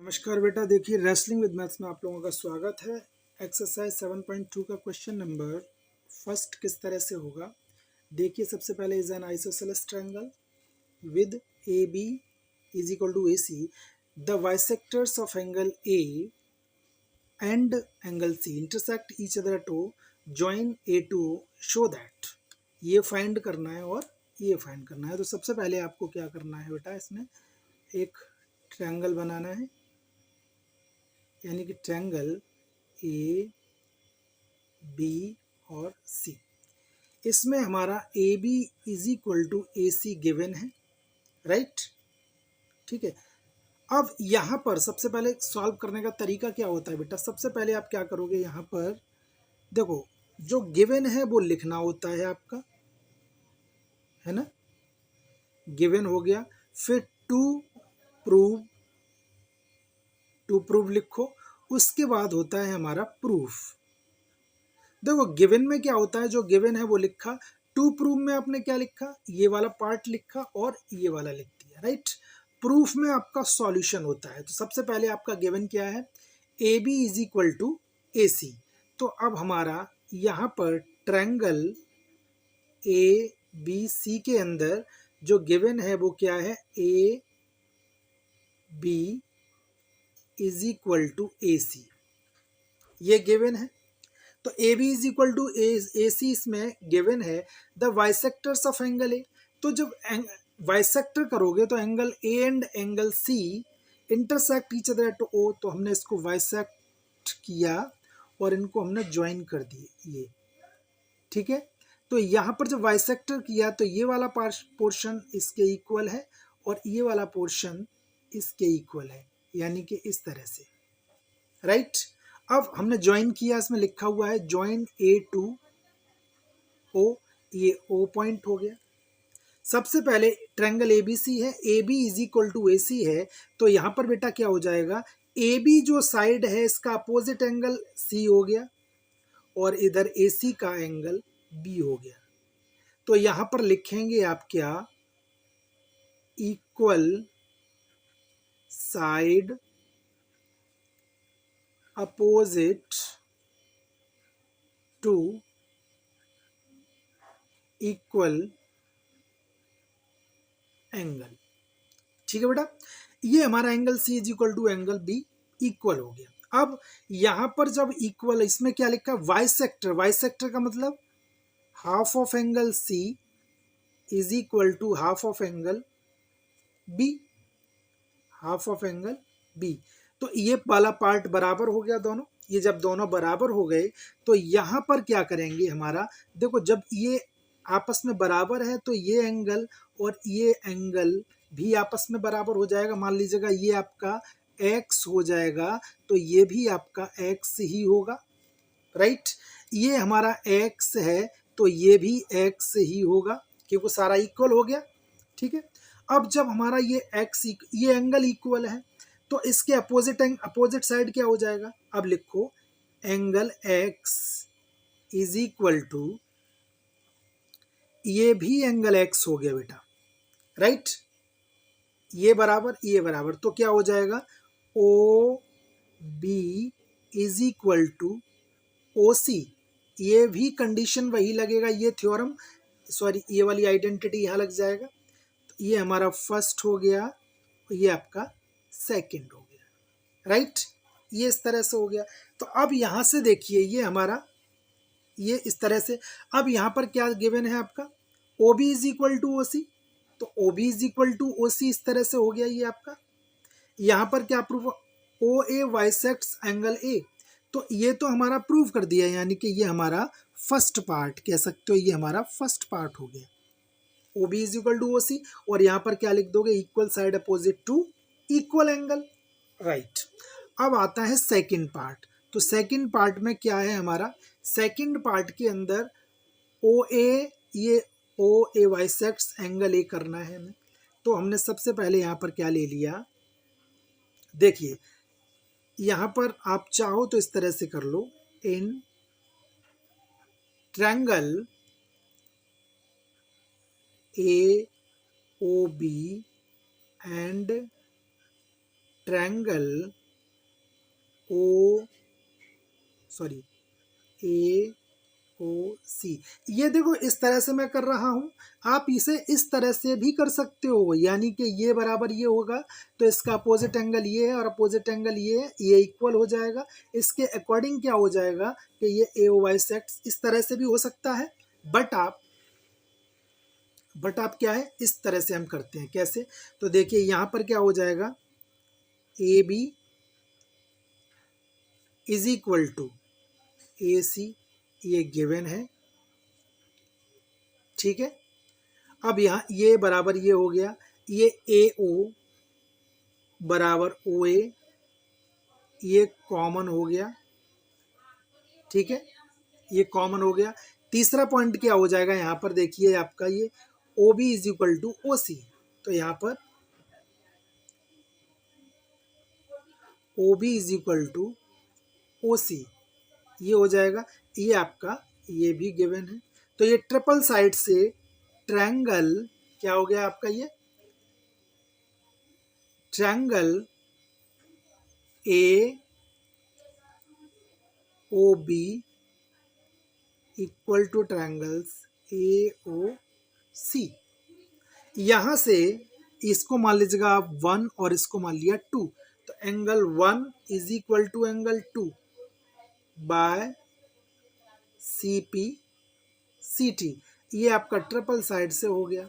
नमस्कार बेटा, देखिए रेसलिंग विद मैथ्स में आप लोगों का स्वागत है। एक्सरसाइज 7.2 का क्वेश्चन नंबर फर्स्ट किस तरह से होगा। देखिए, सबसे पहले is an isosceles triangle with A B is equal to A C. The bisectors of angle A and angle C intersect each other to join A to show that. ये find करना है और ये फाइंड करना है। तो सबसे पहले आपको क्या करना है बेटा, इसमें एक ट्रायंगल बनाना है, यानी कि ट्रायंगल ए बी और सी। इसमें हमारा A B is equal to A C given है, राइट। ठीक है। अब यहाँ पर सबसे पहले सॉल्व करने का तरीका क्या होता है बेटा, सबसे पहले आप क्या करोगे, यहाँ पर देखो जो गिवन है वो लिखना होता है आपका, है ना। गिवन हो गया, फिर टू प्रूव लिखो, उसके बाद होता है हमारा प्रूफ। देखो गिवन में क्या होता है, जो गिवन है वो लिखा, टू प्रूफ में आपने क्या लिखा, ये वाला पार्ट लिखा और ये वाला लिख दिया, राइट। प्रूफ में आपका सॉल्यूशन होता है। तो सबसे पहले आपका गिवन क्या है, A B is equal to A C. तो अब हमारा यहाँ पर ट्रायंगल ए बी सी के अंदर जो गिवन है वो क्या है, A B is equal to A C, ये गिवन है। तो A B is equal to A C इसमें गिवन है। The bisectors of angle A, तो जब बाइसेक्टर करोगे तो angle A and angle C intersect each other at O, तो हमने इसको बाइसेक्ट किया और इनको हमने ज्वाइन कर दिए, ये ठीक है। तो यहाँ पर जब बाइसेक्टर किया तो ये वाला पोर्शन इसके इक्वल है और ये वाला पोर्शन इसके इक्वल है, यानी कि इस तरह से, राइट। अब हमने ज्वाइन किया, इसमें लिखा हुआ है ज्वाइन ए टू ओ, ये ओ पॉइंट हो गया। सबसे पहले ट्रायंगल ए बी सी है, A B is equal to A C है, तो यहां पर बेटा क्या हो जाएगा, ए बी जो साइड है इसका अपोजिट एंगल सी हो गया और इधर ए सी का एंगल बी हो गया। तो यहां पर लिखेंगे आप क्या, equal side opposite to equal angle. ठीक है बेटा, ये हमारा angle C is equal to angle B equal हो गया। अब यहां पर जब इक्वल, इसमें क्या लिखा, बाइसेक्टर। बाइसेक्टर का मतलब half of angle C is equal to half of angle B, half of angle B. तो ये वाला पार्ट बराबर हो गया दोनों। ये जब दोनों बराबर हो गए तो यहां पर क्या करेंगे, हमारा देखो जब ये आपस में बराबर है तो ये एंगल और ये एंगल भी आपस में बराबर हो जाएगा। मान लीजिएगा ये आपका x हो जाएगा तो ये भी आपका x ही होगा, राइट। ये हमारा x है तो ये भी x ही होगा, क्योंकि सारा इक्वल हो गया। ठीक है। अब जब हमारा ये एंगल इक्वल है तो इसके अपोजिट साइड क्या हो जाएगा, अब लिखो angle x is equal to, ये भी एंगल x हो गया बेटा, राइट। ये बराबर, तो क्या हो जाएगा, O B is equal to O C. ये भी कंडीशन वही लगेगा, ये थ्योरम, सॉरी ये वाली आइडेंटिटी यहाँ लग जाएगा। तो ये हमारा फर्स्ट हो गया, ये आपका सेकंड हो गया, राइट। ये इस तरह से हो गया। तो अब यहाँ से देखिए, ये हमारा ये इस तरह से। अब यहाँ पर क्या गिवन है आपका, O B is equal to O C, तो O B is equal to O C इस तरह से हो गया ये आपका। यहाँ पर क्या proof, O A bisects angle A, तो ये तो हमारा प्रूव कर दिया, यानी कि ये हमारा फर्स्ट पार्ट कह सकते हो, ये हमारा फर्स्ट पार्ट हो गया, O B is equal to O C. और यहाँ पर क्या लिख दोगे, equal side opposite to equal angle, right. अब आता है सेकंड पार्ट। तो सेकंड पार्ट में क्या है हमारा, सेकंड पार्ट के अंदर ओ ए, ये ओ ए बाइसेक्ट्स एंगल ए करना है हमें। तो हमने सबसे पहले यहाँ पर क्या ले लिया, देखिए यहाँ पर आप चाहो तो इस तरह से कर लो, in triangle A O B and triangle O sorry A O C. ये देखो इस तरह से मैं कर रहा हूं, आप इसे इस तरह से भी कर सकते हो, यानी कि ये बराबर ये होगा तो इसका अपोजिट एंगल ये है और अपोजिट एंगल ये है, ये इक्वल हो जाएगा। इसके अकॉर्डिंग क्या हो जाएगा कि ये ए ओ वाई सेक्स, इस तरह से भी हो सकता है। बट आप क्या है इस तरह से हम करते हैं। कैसे? तो देखिए यहां पर क्या हो जाएगा, A B is equal to A C, ये गिवन है, ठीक है। अब यहाँ ये बराबर ये हो गया, ये ए ओ बराबर ओ ए, ये कॉमन हो गया, ठीक है, ये कॉमन हो गया। तीसरा पॉइंट क्या हो जाएगा यहाँ पर, देखिए आपका ये O B is equal to O C, तो यहाँ पर O B is equal to O C, ये हो जाएगा। ये आपका ये भी गिवन है, तो ये ट्रिपल साइड से ट्रायंगल क्या हो गया आपका, ये triangle A O B equal to triangles A O C. यहां से इसको मान लीजिएगा आप 1 और इसको मान लिया 2, तो angle 1 is equal to angle 2 by C P C T. ये आपका ट्रिपल साइड से हो गया।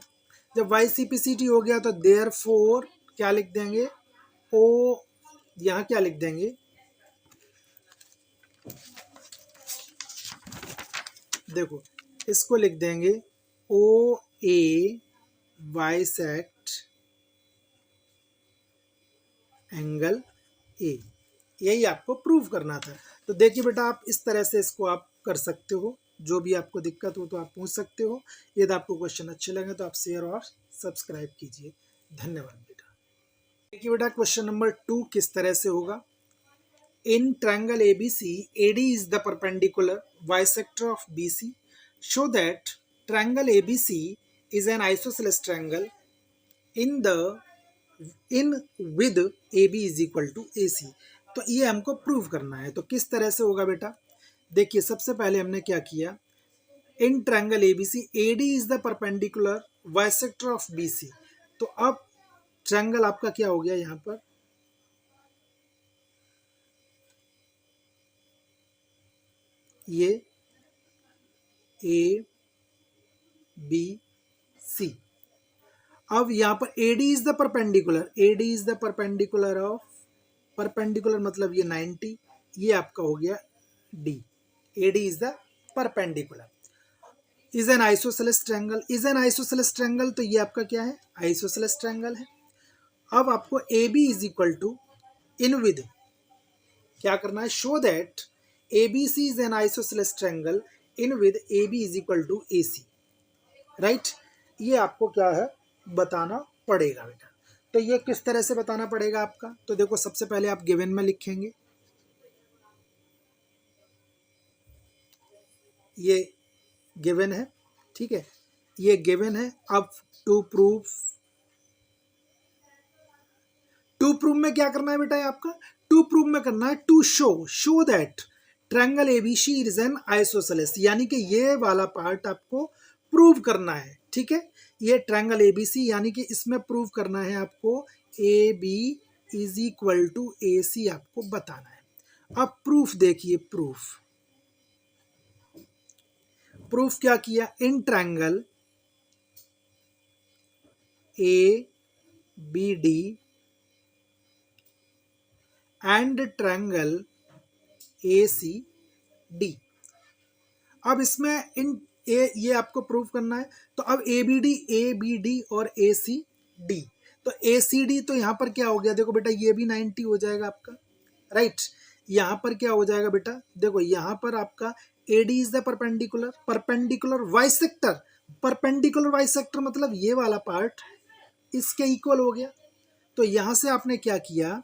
जब वाई सी पी सी टी हो गया तो देयर फोर क्या लिख देंगे, ओ, यहां क्या लिख देंगे, देखो इसको लिख देंगे ओ ए बाइसेक्ट एंगल ए। यही आपको प्रूव करना था। तो देखिए बेटा आप इस तरह से इसको आप कर सकते हो, जो भी आपको दिक्कत हो तो आप पूछ सकते हो। यदि आपको क्वेश्चन अच्छे लगे तो आप शेयर और सब्सक्राइब कीजिए। धन्यवाद बेटा। देखिए बेटा क्वेश्चन नंबर 2 किस तरह से होगा। In triangle ABC, AD is the perpendicular bisector of BC. Show that triangle ABC is an isosceles triangle in with AB is equal to AC. तो ये हमको प्रूव करना है। तो किस तरह से होगा बेटा, देखिए सबसे पहले हमने क्या किया, in triangle ABC AD is the perpendicular bisector of BC। तो अब ट्रायंगल आपका क्या हो गया, यहाँ पर ये ए बी सी। अब यहाँ पर AD is the perpendicular, AD is the perpendicular of, perpendicular मतलब ये 90, ये आपका हो गया D। AD is the perpendicular, is an isosceles triangle, is an isosceles triangle, तो ये आपका क्या है, आइसोसेलेस ट्रायंगल है। अब आपको AB is equal to in with क्या करना है, show that ABC is an isosceles triangle in with AB is equal to AC, right. ये आपको क्या है बताना पड़ेगा बेटा। तो ये किस तरह से बताना पड़ेगा आपका, तो देखो सबसे पहले आप गिवन में लिखेंगे, ये गिवन है, ठीक है, ये गिवन है। अब टू प्रूव में क्या करना है बेटा, आपका टू प्रूव में करना है to show that triangle A B C is an isosceles, यानी कि ये वाला पार्ट आपको प्रूव करना है, ठीक है। ये ट्रायंगल एबीसी यानी कि इसमें प्रूव करना है आपको A B is equal to A C, आपको बताना है। अब प्रूफ देखिए, प्रूफ क्या किया, in triangle A B D and triangle A C D. अब इसमें ये आपको प्रूव करना है। तो अब ए बी डी और ए सी डी, तो ए सी डी तो यहाँ पर क्या हो गया, देखो बेटा ये भी 90 हो जाएगा आपका, राइट। यहाँ पर क्या हो जाएगा बेटा, देखो यहाँ पर आपका A D is the perpendicular bisector, perpendicular bisector मतलब ये वाला पार्ट इसके इक्वल हो गया। तो यहां से आपने क्या किया,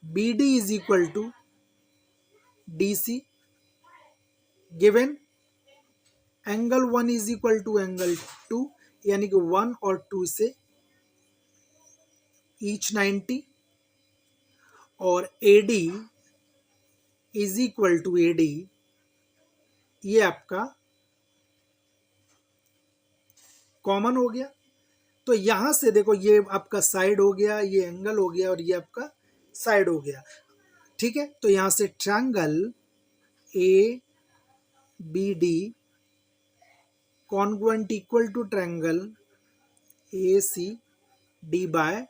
B D is equal to D C, given angle 1 is equal to angle 2, यानी कि 1 और 2 से ईच 90 और AD is equal to AD, ये आपका कॉमन हो गया। तो यहां से देखो ये आपका साइड हो गया, ये एंगल हो गया और ये आपका साइड हो गया। ठीक है, तो यहां से triangle ABD congruent equal to triangle ACD by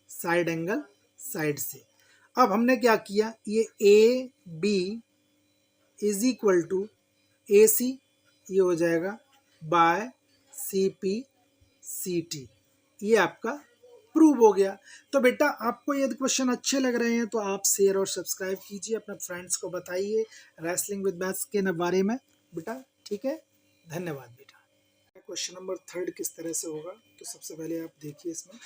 side angle side से। अब हमने क्या किया, ये AB is equal to AC, ये हो जाएगा बाय CPCT, ये आपका प्रूव हो गया। तो बेटा आपको यदि क्वेश्चन अच्छे लग रहे हैं तो आप शेयर और सब्सक्राइब कीजिए, अपने फ्रेंड्स को बताइए रेसलिंग विद मैथ्स के बारे में बेटा। ठीक है, धन्यवाद बेटा। क्वेश्चन नंबर 3 किस तरह से होगा, तो सबसे पहले आप देखिए इसमें,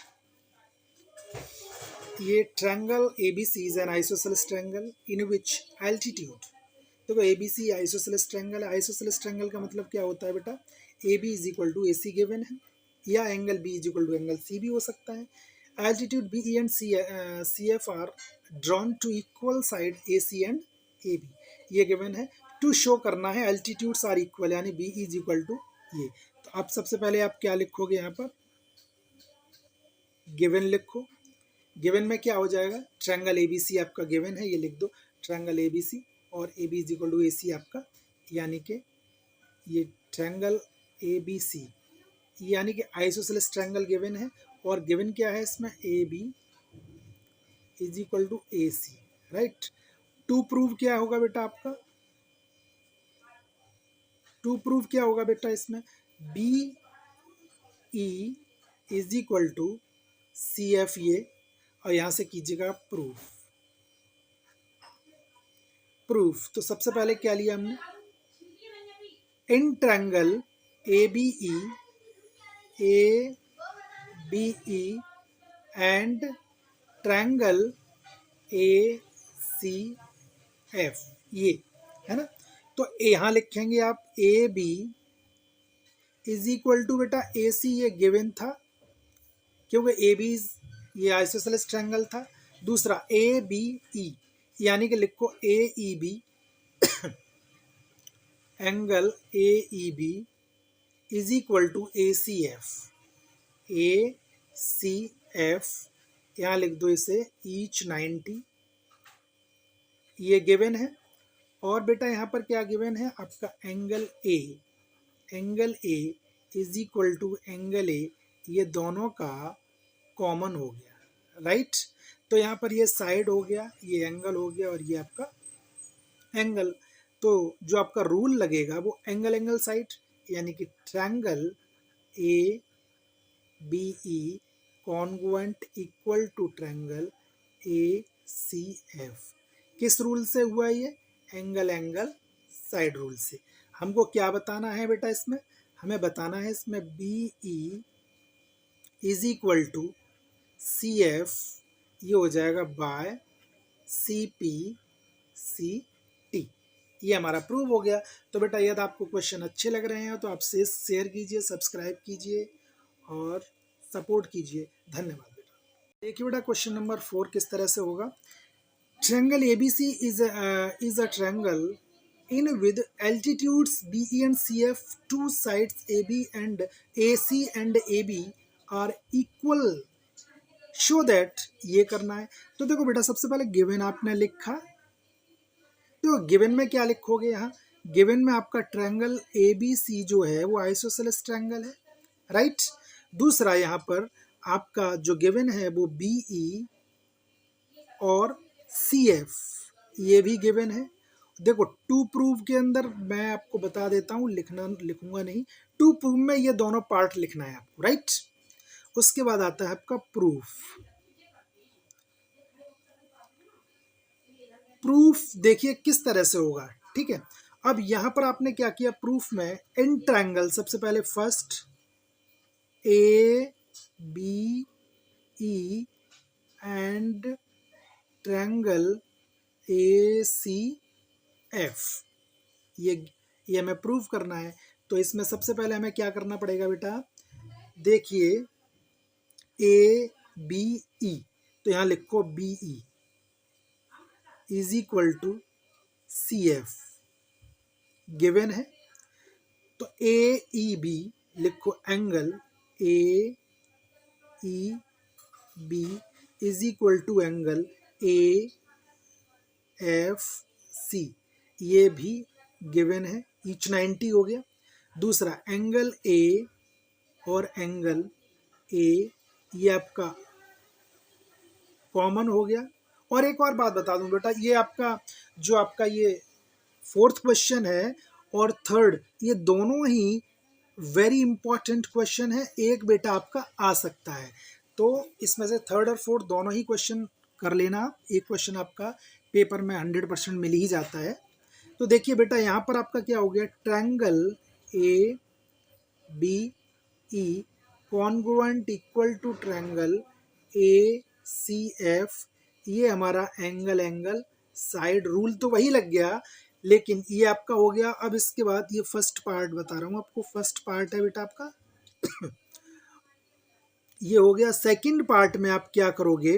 ये triangle ABC is an isosceles triangle in which altitude, देखो ABC आइसोसेलेस ट्रायंगल है। आइसोसेलेस ट्रायंगल का मतलब क्या होता है बेटा, AB is equal to AC given है, या angle B is equal to angle C भी हो सकता है। Altitude BE and CF are drawn to equal side AC and AB, ये गिवन है। टू शो करना है एल्टीट्यूड्स आर इक्वल, यानी BE इज इक्वल टू ये। तो आप सबसे पहले आप क्या लिखोगे, यहाँ पर गिवन लिखो। गिवन में क्या हो जाएगा, ट्रायंगल ABC आपका गिवन है, ये लिख दो ट्रायंगल ABC, और AB is equal to AC आपका, यानी कि ये ट्रायंगल ABC यानी कि आइसोसेलेस ट्रायंगल गिवन है। और गिवन क्या है इसमें, AB is equal to AC, right. To prove क्या होगा बेटा आपका, टू प्रूव क्या होगा बेटा इसमें, BE is equal to CF, ये, और यहां से कीजिएगा प्रूफ। प्रूफ तो सबसे पहले क्या लिया हमने, in triangle ABE and triangle ACF, ये है ना। तो यहां लिखेंगे आप AB इज इक्वल टू बेटा AC, ये गिवन था क्योंकि AB ये आइसोसेलेस ट्रायंगल था। दूसरा ABE, यानी कि लिखो AEB, angle AEB is equal to ACF, ACF यहाँ लिख दो इसे ईच 90, ये गिवन है। और बेटा यहाँ पर क्या गिवन है आपका, angle A is equal to angle A, ये दोनों का कॉमन हो गया, राइट। तो यहाँ पर ये साइड हो गया, ये एंगल हो गया, और ये आपका एंगल। तो जो आपका रूल लगेगा वो एंगल साइड, यानी कि triangle ABE congruent equal to triangle ACF, किस रूल से हुआ ये, एंगल साइड रूल से। हमको क्या बताना है बेटा इसमें, हमें बताना है इसमें BE is equal to CF, ये हो जाएगा बाय CPCT, ये हमारा प्रूव हो गया। तो बेटा यदि आपको क्वेश्चन अच्छे लग रहे हैं तो आप शेयर कीजिए, सब्सक्राइब कीजिए और सपोर्ट कीजिए। धन्यवाद बेटा। देखिए बेटा क्वेश्चन नंबर 4 किस तरह से होगा, triangle ABC is a triangle in with altitudes BE and CF, two sides AB and AC and AB are equal, show that, ये करना है। तो देखो बेटा सबसे पहले गिवन आपने लिखा, तो गिवन में क्या लिखोगे, यहाँ गिवन में आपका ट्रायंगल ABC जो है वो आइसोसेलेस ट्रायंगल है, राइट। दूसरा यहाँ पर आपका जो गिवन है वो BE और CF, ये भी गिवन है। देखो टू प्रूव के अंदर मैं आपको बता देता हूँ, लिखूंगा नहीं, टू प्रूव में ये दोनों पार्ट लिखना है आपको, राइट। उसके बाद आता है आपका प्रूफ। प्रूफ देखिए किस तरह से होगा, ठीक है। अब यहां पर आपने क्या किया, प्रूफ में इन ट्रायंगल, सबसे पहले first ABE and triangle ACF, ये हमें प्रूव करना है। तो इसमें सबसे पहले हमें क्या करना पड़ेगा बेटा, देखिए बी ई, तो यहाँ लिखो B E is equal to C F given है। तो ए ई बी लिखो angle A E B is equal to angle A F C, ये भी गिवन है, ईच 90 हो गया। दूसरा एंगल ए और एंगल ए, ये आपका कॉमन हो गया। और एक और बात बता दूं बेटा, ये आपका जो आपका ये फोर्थ क्वेश्चन है और थर्ड, ये दोनों ही वेरी इंपॉर्टेंट क्वेश्चन है, एक बेटा आपका आ सकता है। तो इसमें से थर्ड और फोर्थ दोनों ही क्वेश्चन कर लेना। एक क्वेश्चन आपका पेपर में 100% मिल ही जाता है। तो देखिए बेटा, यहाँ पर आपका क्या हो गया, triangle A B E congruent equal to triangle A C F, ये हमारा एंगल साइड रूल तो वही लग गया, लेकिन ये आपका हो गया। अब इसके बाद ये फर्स्ट पार्ट बता रहा हूँ आपको, फर्स्ट पार्ट है बेटा आपका ये हो गया। सेकंड पार्ट में आप क्या करोगे,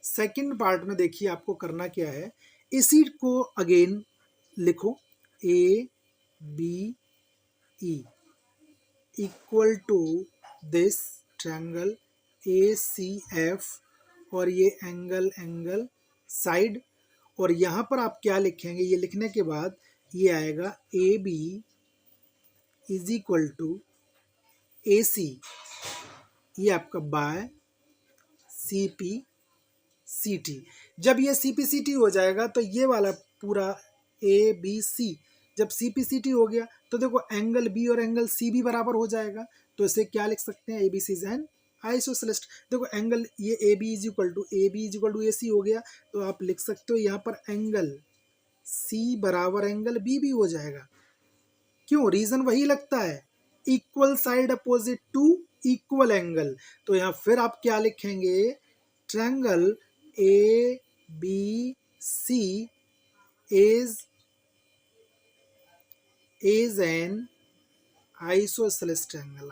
सेकंड पार्ट में देखिए आपको करना क्या है, इसी को अगेन लिखो A B E equal to this triangle A C F और ये एंगल साइड। और यहाँ पर आप क्या लिखेंगे, ये लिखने के बाद ये आएगा A B is equal to A C, ये आपका by C P C T. जब ये सी पी सी टी हो जाएगा तो ये वाला पूरा ए बी सी, जब सी पी सी टी हो गया तो देखो एंगल बी और एंगल सी भी बराबर हो जाएगा। तो इसे क्या लिख सकते हैं, A B C is an isosceles. देखो एंगल ये A B is equal to A C हो गया, तो आप लिख सकते हो यहाँ पर एंगल सी बराबर एंगल बी भी हो जाएगा। क्यों, रीजन वही लगता है, equal side opposite to equal angle. तो यहाँ फिर आप क्या लिखेंगे, triangle A B C is an isosceles triangle,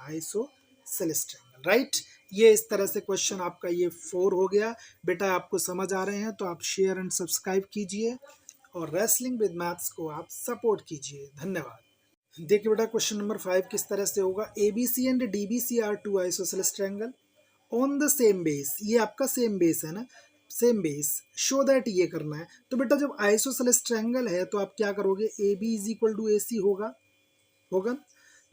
right. ये इस तरह से क्वेश्चन आपका ये 4 हो गया। बेटा आपको समझ आ रहे हैं तो आप शेयर एंड सब्सक्राइब कीजिए और रेसलिंग विद मैथ्स को आप सपोर्ट कीजिए। धन्यवाद। देखिए बेटा क्वेश्चन नंबर 5 किस तरह से होगा, A B C and D B C are two isosceles triangle on the same base, ये आपका सेम बेस है ना, सेम बेस, शो दैट ये करना है। तो बेटा जब आइसोसेलेस ट्रायंगल है तो आप क्या करोगे, A B is equal to A C होगा।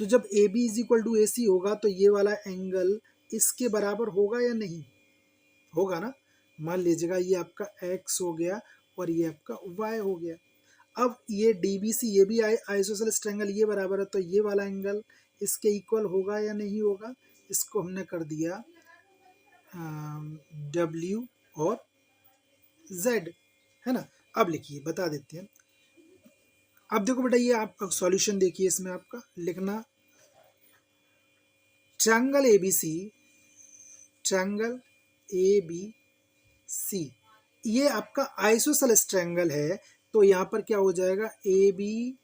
तो जब A B is equal to A C होगा तो ये वाला एंगल इसके बराबर होगा या नहीं होगा ना। मान लीजिएगा ये आपका x हो गया और ये आपका y हो गया। अब ये डी बी सी, ये भी आइसोसेलेस ट्रायंगल, ये बराबर है, तो ये वाला एंगल इसके इक्वल होगा या नहीं होगा। इसको हमने कर दिया W और Z, है ना। अब लिखिए, बता देते हैं। अब देखो बेटा ये आपका सॉल्यूशन देखिए, इसमें आपका लिखना triangle A B C, triangle A B C, ये आपका आइसोसेलेस ट्रायंगल है। तो यहाँ पर क्या हो जाएगा, A B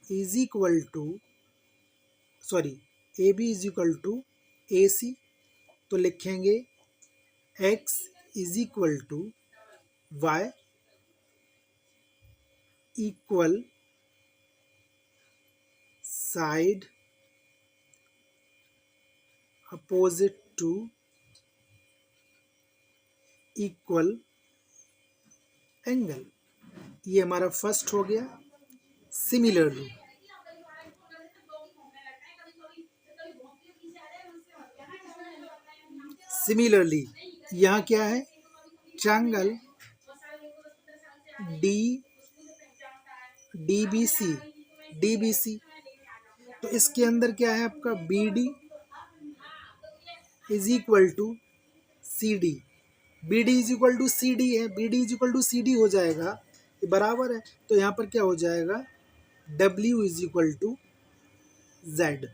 is equal to A C, तो लिखेंगे x is equal to y equal side opposite to equal angle, ये हमारा फर्स्ट हो गया। सिमिलरली यहाँ क्या है, ट्रायंगल डी बी सी, तो इसके अंदर क्या है आपका B D is equal to C D, B D is equal to C D है, B D is equal to C D हो जाएगा, ये बराबर है। तो यहाँ पर क्या हो जाएगा, W is equal to Z।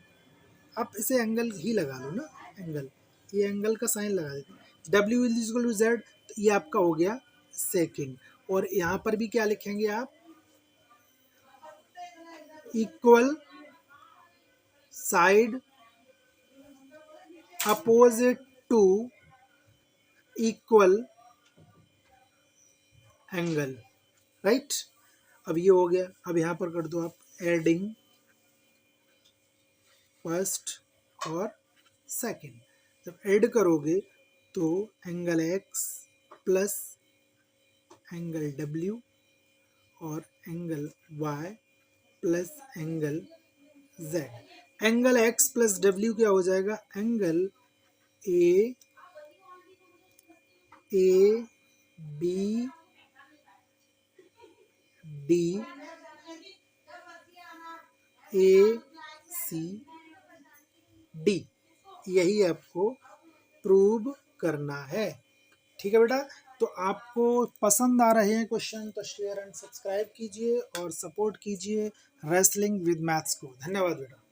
आप इसे एंगल ही लगा लो ना, एंगल, ये एंगल का साइन लगा देते, W is equal to Z, तो ये आपका हो गया सेकंड। और यहाँ पर भी क्या लिखेंगे आप, equal side opposite to equal angle, right. अब ये हो गया। अब यहाँ पर कर दो आप एडिंग फर्स्ट और सेकंड। जब ऐड करोगे तो angle x plus angle w और angle y plus angle z। Angle x plus w क्या हो जाएगा? Angle A B D A C D, यही आपको प्रूव करना है। ठीक है बेटा, तो आपको पसंद आ रहे हैं क्वेश्चन तो शेयर एंड सब्सक्राइब कीजिए और सपोर्ट कीजिए रेसलिंग विद मैथ्स को। धन्यवाद बेटा।